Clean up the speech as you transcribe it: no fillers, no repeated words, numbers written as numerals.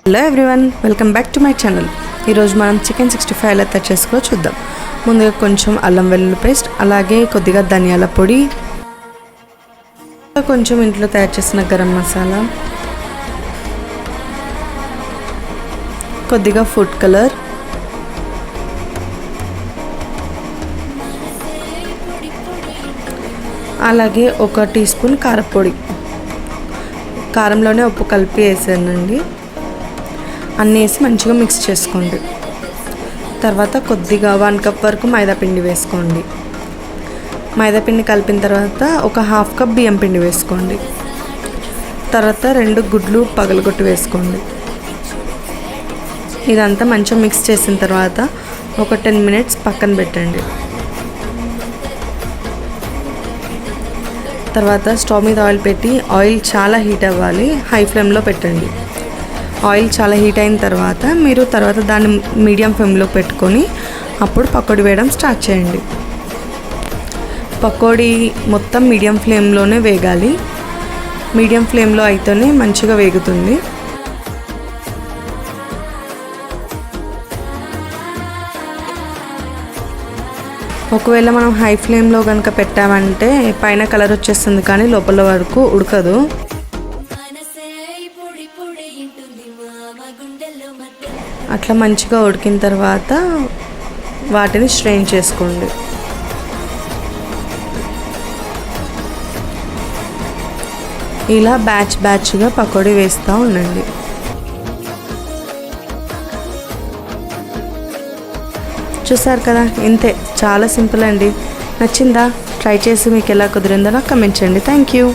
Hello everyone, welcome back to my channel. ఈరోజు మనం chicken 65 ఎలా తయారు చేసుకో చూద్దాం. ముందుగా కొంచెం అల్లం వెల్లుల్లి పేస్ట్, అలాగే కొద్దిగా ధనియాల పొడి, కొంచెం ఇంట్లో తయారు చేసిన గరం మసాలా, కొద్దిగా ఫుడ్ కలర్, అలాగే 1 టీ స్పూన్ కారపొడి. కారంలోనే ఉప్పు కలిపి వేసానండి. అన్నీ వేసి మంచిగా మిక్స్ చేసుకోండి. తర్వాత కొద్దిగా 1 కప్ వరకు మైదా పిండి వేసుకోండి. మైదా పిండి కలిపిన తర్వాత ఒక 1/2 కప్ బియ్యం పిండి వేసుకోండి. తర్వాత 2 గుడ్లు పగలగొట్టి వేసుకోండి. ఇదంతా మంచిగా మిక్స్ చేసిన తర్వాత ఒక 10 మినిట్స్ పక్కన పెట్టండి. తర్వాత స్టవ్ మీద ఆయిల్ పెట్టి ఆయిల్ చాలా హీట్ అవ్వాలి, హై ఫ్లేమ్లో పెట్టండి. ఆయిల్ చాలా హీట్ అయిన తర్వాత దాన్ని మీడియం ఫ్లేమ్లో పెట్టుకొని అప్పుడు పకోడీ వేయడం స్టార్ట్ చేయండి. పకోడీ మొత్తం మీడియం ఫ్లేమ్లోనే వేగాలి. మీడియం ఫ్లేమ్లో అయితేనే మంచిగా వేగుతుంది. ఒకవేళ మనం హై ఫ్లేమ్లో కనుక పెట్టామంటే పైన కలర్ వచ్చేస్తుంది, కానీ లోపల వరకు ఉడకదు. అట్లా మంచిగా ఉడికిన తర్వాత వాటిని స్ట్రెయిన్ చేసుకోండి. ఇలా బ్యాచ్గా పకోడీ వేస్తూ ఉండండి. చూసారు కదా, ఇంతే, చాలా సింపుల్ అండి. నచ్చిందా? ట్రై చేసి మీకు ఎలా కుదిరిందో నాకు కమెంట్ చేయండి. Thank you.